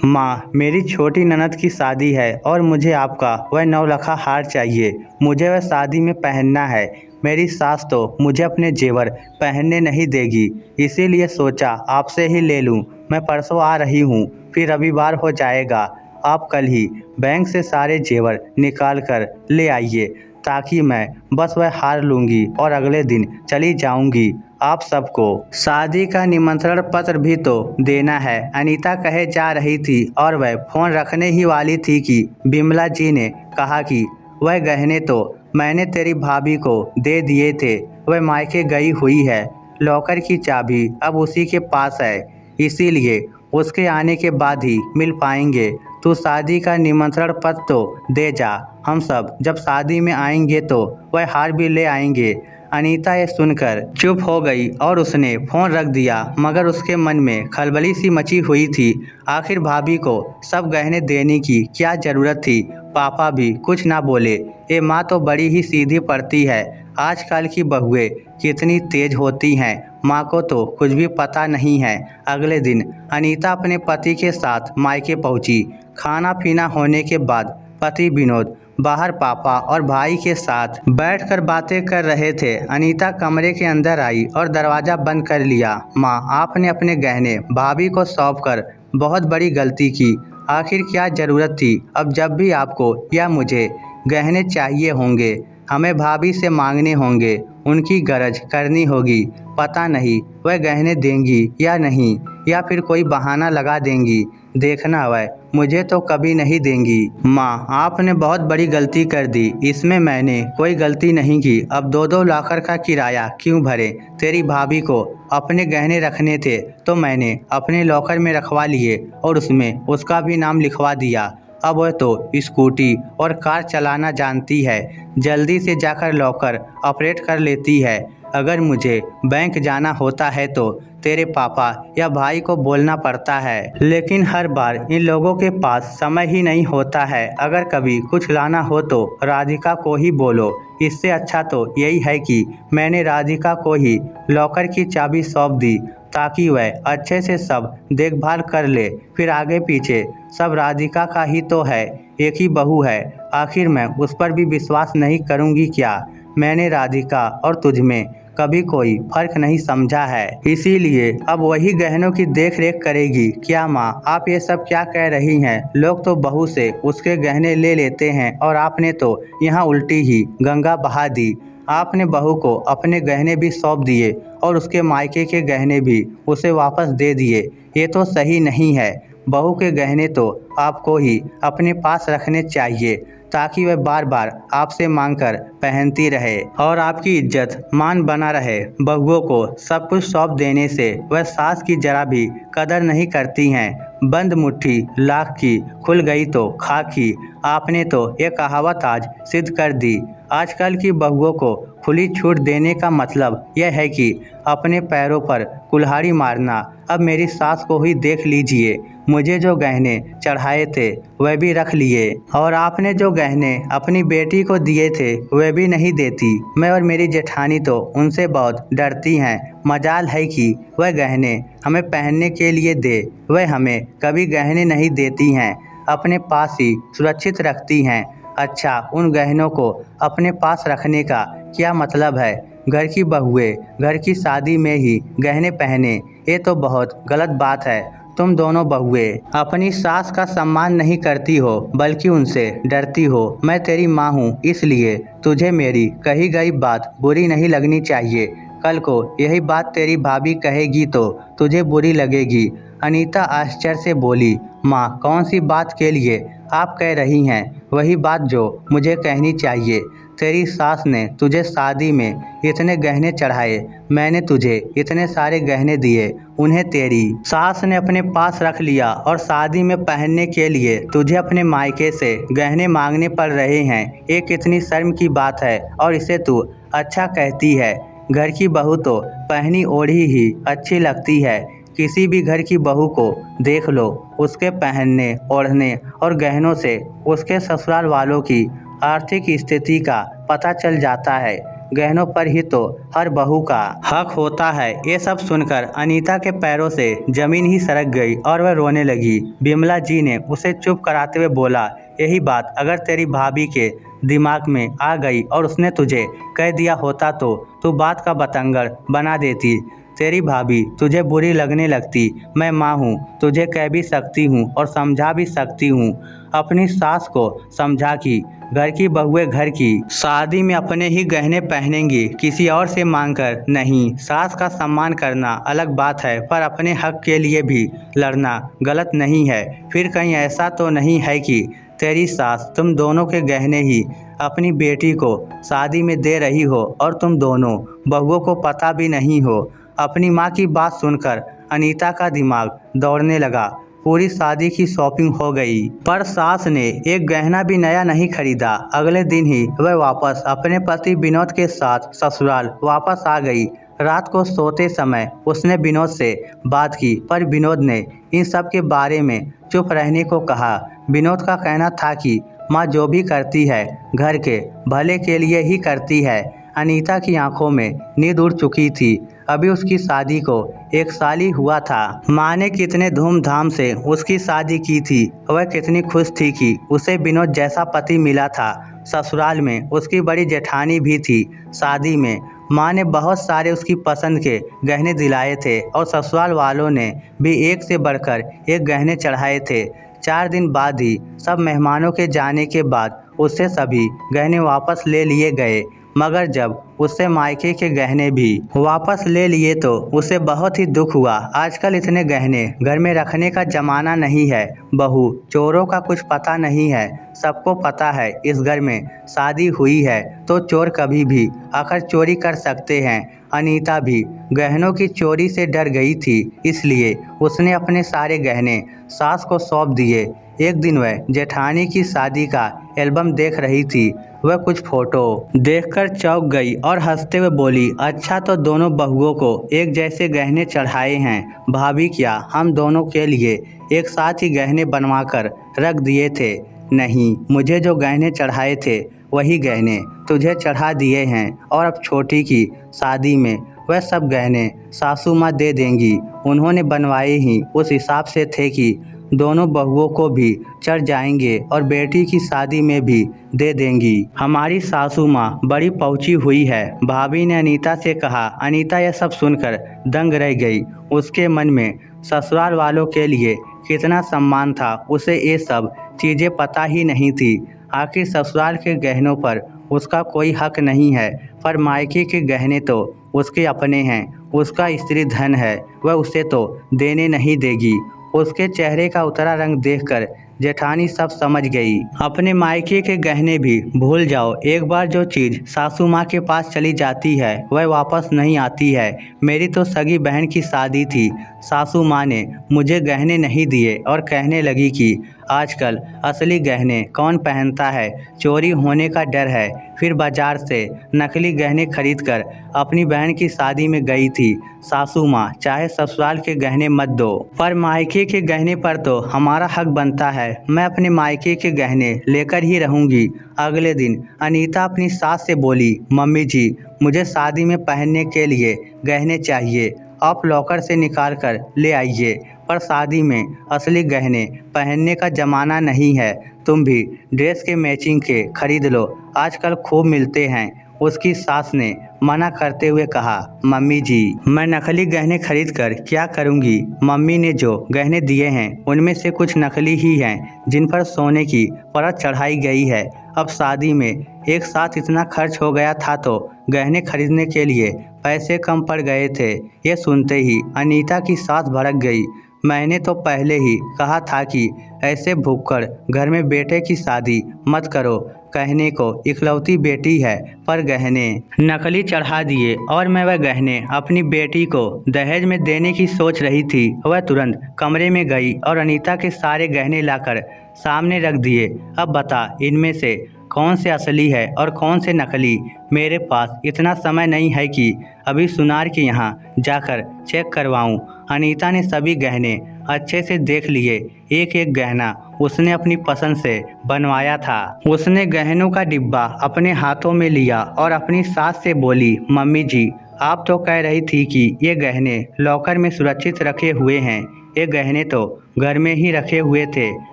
माँ, मेरी छोटी ननद की शादी है और मुझे आपका वह नौलखा हार चाहिए। मुझे वह शादी में पहनना है। मेरी सास तो मुझे अपने जेवर पहनने नहीं देगी, इसीलिए सोचा आपसे ही ले लूँ। मैं परसों आ रही हूँ, फिर रविवार हो जाएगा। आप कल ही बैंक से सारे जेवर निकाल कर ले आइए, ताकि मैं बस वह हार लूँगी और अगले दिन चली जाऊँगी। आप सबको शादी का निमंत्रण पत्र भी तो देना है, अनीता कहे जा रही थी और वह फोन रखने ही वाली थी कि बिमला जी ने कहा कि वह गहने तो मैंने तेरी भाभी को दे दिए थे, वह मायके गई हुई है। लॉकर की चाबी अब उसी के पास है, इसीलिए उसके आने के बाद ही मिल पाएंगे। तू शादी का निमंत्रण पत्र तो दे जा, हम सब जब शादी में आएंगे तो वह हार भी ले आएंगे। अनीता ये सुनकर चुप हो गई और उसने फ़ोन रख दिया, मगर उसके मन में खलबली सी मची हुई थी। आखिर भाभी को सब गहने देने की क्या ज़रूरत थी? पापा भी कुछ ना बोले। ये माँ तो बड़ी ही सीधी पड़ती है। आजकल की बहुएं कितनी तेज होती हैं, माँ को तो कुछ भी पता नहीं है। अगले दिन अनीता अपने पति के साथ मायके पहुंची। खाना पीना होने के बाद पति विनोद बाहर पापा और भाई के साथ बैठकर बातें कर रहे थे। अनीता कमरे के अंदर आई और दरवाज़ा बंद कर लिया। माँ, आपने अपने गहने भाभी को सौंपकर बहुत बड़ी गलती की। आखिर क्या ज़रूरत थी? अब जब भी आपको या मुझे गहने चाहिए होंगे, हमें भाभी से मांगने होंगे, उनकी गरज करनी होगी। पता नहीं वह गहने देंगी या नहीं, या फिर कोई बहाना लगा देंगी। देखना, वह मुझे तो कभी नहीं देंगी। माँ, आपने बहुत बड़ी गलती कर दी, इसमें मैंने कोई गलती नहीं की। अब 2-2 लाख का किराया क्यों भरे? तेरी भाभी को अपने गहने रखने थे तो मैंने अपने लॉकर में रखवा लिए और उसमें उसका भी नाम लिखवा दिया। अब वह तो स्कूटी और कार चलाना जानती है, जल्दी से जाकर लॉकर ऑपरेट कर लेती है। अगर मुझे बैंक जाना होता है तो तेरे पापा या भाई को बोलना पड़ता है, लेकिन हर बार इन लोगों के पास समय ही नहीं होता है। अगर कभी कुछ लाना हो तो राधिका को ही बोलो। इससे अच्छा तो यही है कि मैंने राधिका को ही लॉकर की चाबी सौंप दी, ताकि वह अच्छे से सब देखभाल कर ले। फिर आगे पीछे सब राधिका का ही तो है, एक ही बहू है। आखिर मैं उस पर भी विश्वास नहीं करूँगी क्या? मैंने राधिका और तुझ में कभी कोई फर्क नहीं समझा है, इसीलिए अब वही गहनों की देख रेख करेगी। क्या माँ, आप ये सब क्या कह रही हैं? लोग तो बहू से उसके गहने ले लेते हैं और आपने तो यहाँ उल्टी ही गंगा बहा दी। आपने बहू को अपने गहने भी सौंप दिए और उसके मायके के गहने भी उसे वापस दे दिए। ये तो सही नहीं है। बहू के गहने तो आपको ही अपने पास रखने चाहिए, ताकि वह बार बार आपसे मांगकर पहनती रहे और आपकी इज्जत मान बना रहे। बहुओं को सब कुछ सौंप देने से वह सास की जरा भी कदर नहीं करती हैं। बंद मुट्ठी लाख की, खुल गई तो खाक की। आपने तो ये कहावत आज सिद्ध कर दी। आजकल की बहुओं को खुली छूट देने का मतलब यह है कि अपने पैरों पर कुल्हाड़ी मारना। अब मेरी सास को ही देख लीजिए, मुझे जो गहने चढ़ाए थे वह भी रख लिए, और आपने जो गहने अपनी बेटी को दिए थे वह भी नहीं देती। मैं और मेरी जेठानी तो उनसे बहुत डरती हैं। मजाल है कि वह गहने हमें पहनने के लिए दे, वह हमें कभी गहने नहीं देती हैं, अपने पास ही सुरक्षित रखती हैं। अच्छा, उन गहनों को अपने पास रखने का क्या मतलब है? घर की बहुएं घर की शादी में ही गहने पहने, ये तो बहुत गलत बात है। तुम दोनों बहुएं अपनी सास का सम्मान नहीं करती हो, बल्कि उनसे डरती हो। मैं तेरी माँ हूँ, इसलिए तुझे मेरी कही गई बात बुरी नहीं लगनी चाहिए। कल को यही बात तेरी भाभी कहेगी तो तुझे बुरी लगेगी। अनीता आश्चर्य से बोली, माँ, कौन सी बात के लिए आप कह रही हैं? वही बात जो मुझे कहनी चाहिए। तेरी सास ने तुझे शादी में इतने गहने चढ़ाए, मैंने तुझे इतने सारे गहने दिए, उन्हें तेरी सास ने अपने पास रख लिया और शादी में पहनने के लिए तुझे अपने मायके से गहने मांगने पड़ रहे हैं। ये कितनी शर्म की बात है, और इसे तू अच्छा कहती है? घर की बहू तो पहनी ओढ़ी ही अच्छी लगती है। किसी भी घर की बहू को देख लो, उसके पहनने ओढ़ने और गहनों से उसके ससुराल वालों की आर्थिक स्थिति का पता चल जाता है। गहनों पर ही तो हर बहू का हक होता है। ये सब सुनकर अनीता के पैरों से जमीन ही सरक गई और वह रोने लगी। बिमला जी ने उसे चुप कराते हुए बोला, यही बात अगर तेरी भाभी के दिमाग में आ गई और उसने तुझे कह दिया होता तो तू बात का बतंगड़ बना देती। तेरी भाभी तुझे बुरी लगने लगती, मैं माँ हूँ, तुझे कह भी सकती हूँ और समझा भी सकती हूँ। अपनी सास को समझा कि घर की बहुएं घर की शादी में अपने ही गहने पहनेंगी, किसी और से मांगकर नहीं। सास का सम्मान करना अलग बात है, पर अपने हक के लिए भी लड़ना गलत नहीं है। फिर कहीं ऐसा तो नहीं है कि तेरी सास तुम दोनों के गहने ही अपनी बेटी को शादी में दे रही हो और तुम दोनों बहुओं को पता भी नहीं हो। अपनी माँ की बात सुनकर अनीता का दिमाग दौड़ने लगा। पूरी शादी की शॉपिंग हो गई, पर सास ने एक गहना भी नया नहीं खरीदा। अगले दिन ही वह वापस अपने पति विनोद के साथ ससुराल वापस आ गई। रात को सोते समय उसने विनोद से बात की, पर विनोद ने इन सब के बारे में चुप रहने को कहा। विनोद का कहना था कि माँ जो भी करती है घर के भले के लिए ही करती है। अनीता की आंखों में नींद उड़ चुकी थी। अभी उसकी शादी को 1 साल ही हुआ था। माँ ने कितने धूमधाम से उसकी शादी की थी। वह कितनी खुश थी कि उसे विनोद जैसा पति मिला था। ससुराल में उसकी बड़ी जेठानी भी थी। शादी में माँ ने बहुत सारे उसकी पसंद के गहने दिलाए थे और ससुराल वालों ने भी एक से बढ़कर एक गहने चढ़ाए थे। 4 दिन बाद ही सब मेहमानों के जाने के बाद उससे सभी गहने वापस ले लिए गए, मगर जब उससे मायके के गहने भी वापस ले लिए तो उसे बहुत ही दुख हुआ। आजकल इतने गहने घर में रखने का जमाना नहीं है। बहू चोरों का कुछ पता नहीं है। सबको पता है इस घर में शादी हुई है तो चोर कभी भी आकर चोरी कर सकते हैं। अनीता भी गहनों की चोरी से डर गई थी, इसलिए उसने अपने सारे गहने सास को सौंप दिए। एक दिन वह जेठानी की शादी का एल्बम देख रही थी। वह कुछ फोटो देखकर चौंक गई और हंसते हुए बोली, अच्छा तो दोनों बहुओं को एक जैसे गहने चढ़ाए हैं। भाभी क्या हम दोनों के लिए एक साथ ही गहने बनवाकर रख दिए थे? नहीं, मुझे जो गहने चढ़ाए थे वही गहने तुझे चढ़ा दिए हैं और अब छोटी की शादी में वह सब गहने सासू माँ दे देंगी। उन्होंने बनवाए ही उस हिसाब से थे कि दोनों बहुओं को भी चढ़ जाएंगे और बेटी की शादी में भी दे देंगी। हमारी सासू माँ बड़ी पहुँची हुई है, भाभी ने अनीता से कहा। अनीता यह सब सुनकर दंग रह गई। उसके मन में ससुराल वालों के लिए कितना सम्मान था, उसे ये सब चीज़ें पता ही नहीं थी। आखिर ससुराल के गहनों पर उसका कोई हक नहीं है, पर मायके के गहने तो उसके अपने हैं। उसका स्त्री धन है, वह उसे तो देने नहीं देगी। उसके चेहरे का उतरा रंग देखकर जेठानी सब समझ गई। अपने मायके के गहने भी भूल जाओ। एक बार जो चीज़ सासू माँ के पास चली जाती है वह वापस नहीं आती है। मेरी तो सगी बहन की शादी थी, सासू माँ ने मुझे गहने नहीं दिए और कहने लगी कि आजकल असली गहने कौन पहनता है, चोरी होने का डर है। फिर बाजार से नकली गहने खरीदकर अपनी बहन की शादी में गई थी। सासू माँ चाहे ससुराल के गहने मत दो, पर मायके के गहने पर तो हमारा हक बनता है। मैं अपने मायके के गहने लेकर ही रहूँगी। अगले दिन अनीता अपनी सास से बोली, मम्मी जी मुझे शादी में पहनने के लिए गहने चाहिए, आप लॉकर से निकाल कर ले आइए। पर शादी में असली गहने पहनने का ज़माना नहीं है, तुम भी ड्रेस के मैचिंग के खरीद लो, आजकल खूब मिलते हैं। उसकी सास ने मना करते हुए कहा, मम्मी जी मैं नकली गहने खरीद कर क्या करूँगी? मम्मी ने जो गहने दिए हैं उनमें से कुछ नकली ही हैं, जिन पर सोने की परत चढ़ाई गई है। अब शादी में एक साथ इतना खर्च हो गया था तो गहने खरीदने के लिए पैसे कम पड़ गए थे। ये सुनते ही अनीता की सास भड़क गई। मैंने तो पहले ही कहा था कि ऐसे भूखकर घर में बेटे की शादी मत करो। कहने को इकलौती बेटी है, पर गहने नकली चढ़ा दिए और मैं वह गहने अपनी बेटी को दहेज में देने की सोच रही थी। वह तुरंत कमरे में गई और अनीता के सारे गहने लाकर सामने रख दिए। अब बता इनमें से कौन से असली है और कौन से नकली? मेरे पास इतना समय नहीं है कि अभी सुनार के यहाँ जाकर चेक करवाऊँ। अनीता ने सभी गहने अच्छे से देख लिए। एक एक गहना उसने अपनी पसंद से बनवाया था। उसने गहनों का डिब्बा अपने हाथों में लिया और अपनी सास से बोली, मम्मी जी, आप तो कह रही थी कि ये गहने लॉकर में सुरक्षित रखे हुए हैं। ये गहने तो घर में ही रखे हुए थे।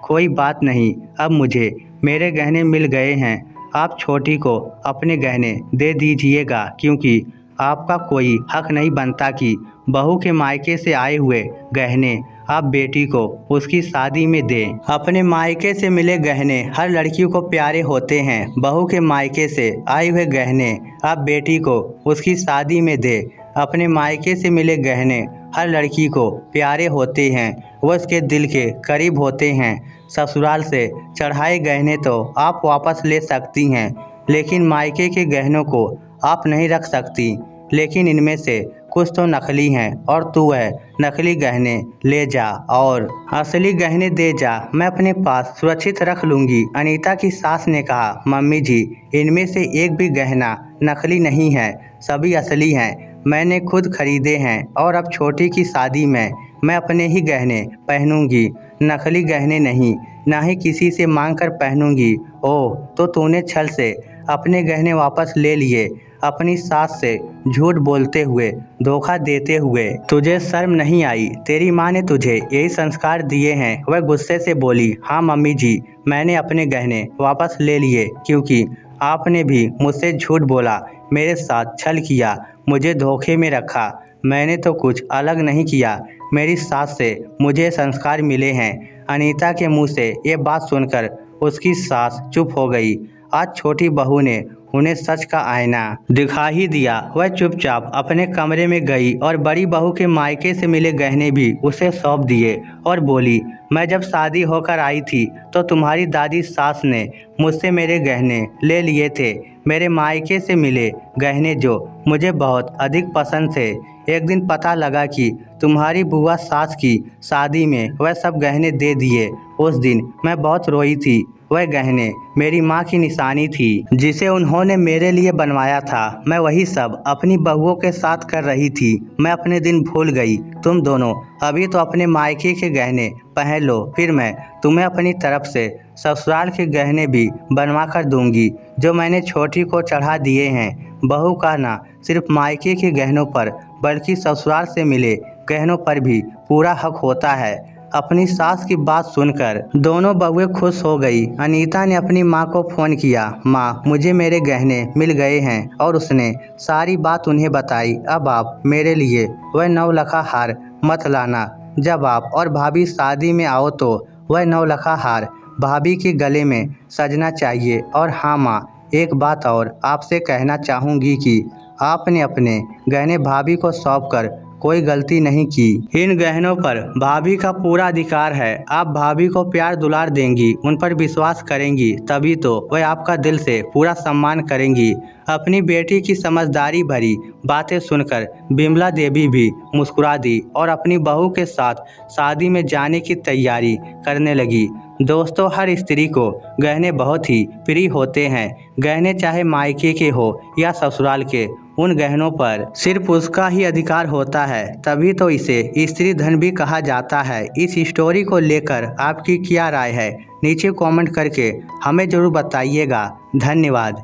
कोई बात नहीं, अब मुझे मेरे गहने मिल गए हैं। आप छोटी को अपने गहने दे दीजिएगा, क्योंकि आपका कोई हक नहीं बनता कि बहू के मायके से आए हुए गहने आप बेटी को उसकी शादी में दें। अपने मायके से मिले गहने हर लड़की को प्यारे होते हैं। बहू के मायके से आए हुए गहने आप बेटी को उसकी शादी में दें। अपने मायके से मिले गहने हर लड़की को प्यारे होते हैं, वह उसके दिल के करीब होते हैं। ससुराल से चढ़ाए गहने तो आप वापस ले सकती हैं, लेकिन मायके के गहनों को आप नहीं रख सकती। लेकिन इनमें से कुछ तो नकली हैं और तू वह नकली गहने ले जा और असली गहने दे जा। मैं अपने पास सुरक्षित रख लूँगी। अनीता की सास ने कहा, मम्मी जी, इनमें से एक भी गहना नकली नहीं है, सभी असली हैं। मैंने खुद खरीदे हैं और अब छोटी की शादी में मैं अपने ही गहने पहनूंगी, नकली गहने नहीं, ना ही किसी से मांग कर पहनूंगी। ओह, तो तूने छल से अपने गहने वापस ले लिए, अपनी सास से झूठ बोलते हुए, धोखा देते हुए। तुझे शर्म नहीं आई? तेरी माँ ने तुझे यही संस्कार दिए हैं? वह गुस्से से बोली, हाँ मम्मी जी, मैंने अपने गहने वापस ले लिए, क्योंकि आपने भी मुझसे झूठ बोला, मेरे साथ छल किया, मुझे धोखे में रखा। मैंने तो कुछ अलग नहीं किया, मेरी सास से मुझे संस्कार मिले हैं। अनीता के मुंह से ये बात सुनकर उसकी सास चुप हो गई। आज छोटी बहू ने उन्हें सच का आईना दिखा ही दिया। वह चुपचाप अपने कमरे में गई और बड़ी बहू के मायके से मिले गहने भी उसे सौंप दिए और बोली, मैं जब शादी होकर आई थी तो तुम्हारी दादी सास ने मुझसे मेरे गहने ले लिए थे। मेरे मायके से मिले गहने जो मुझे बहुत अधिक पसंद थे। एक दिन पता लगा कि तुम्हारी बुआ सास की शादी में वह सब गहने दे दिए। उस दिन मैं बहुत रोई थी। वह गहने मेरी माँ की निशानी थी, जिसे उन्होंने मेरे लिए बनवाया था। मैं वही सब अपनी बहुओं के साथ कर रही थी। मैं अपने दिन भूल गई। तुम दोनों अभी तो अपने मायके के गहने पहन लो, फिर मैं तुम्हें अपनी तरफ से ससुराल के गहने भी बनवा कर दूंगी, जो मैंने छोटी को चढ़ा दिए हैं। बहू का ना सिर्फ मायके के गहनों पर, बल्कि ससुराल से मिले गहनों पर भी पूरा हक होता है। अपनी सास की बात सुनकर दोनों बहुएं खुश हो गई। अनीता ने अपनी माँ को फ़ोन किया, माँ, मुझे मेरे गहने मिल गए हैं, और उसने सारी बात उन्हें बताई। अब आप मेरे लिए वह 9 लखा हार मत लाना। जब आप और भाभी शादी में आओ तो वह 9 लखा हार भाभी के गले में सजना चाहिए। और हाँ माँ, एक बात और आपसे कहना चाहूँगी कि आपने अपने गहने भाभी को सौंप कर कोई गलती नहीं की। इन गहनों पर भाभी का पूरा अधिकार है। आप भाभी को प्यार दुलार देंगी, उन पर विश्वास करेंगी, तभी तो वह आपका दिल से पूरा सम्मान करेंगी। अपनी बेटी की समझदारी भरी बातें सुनकर बिमला देवी भी मुस्कुरा दी और अपनी बहू के साथ शादी में जाने की तैयारी करने लगी। दोस्तों, हर स्त्री को गहने बहुत ही प्रिय होते हैं। गहने चाहे मायके के हो या ससुराल के, उन गहनों पर सिर्फ उसका ही अधिकार होता है, तभी तो इसे स्त्री धन भी कहा जाता है। इस स्टोरी को लेकर आपकी क्या राय है? नीचे कमेंट करके हमें ज़रूर बताइएगा। धन्यवाद।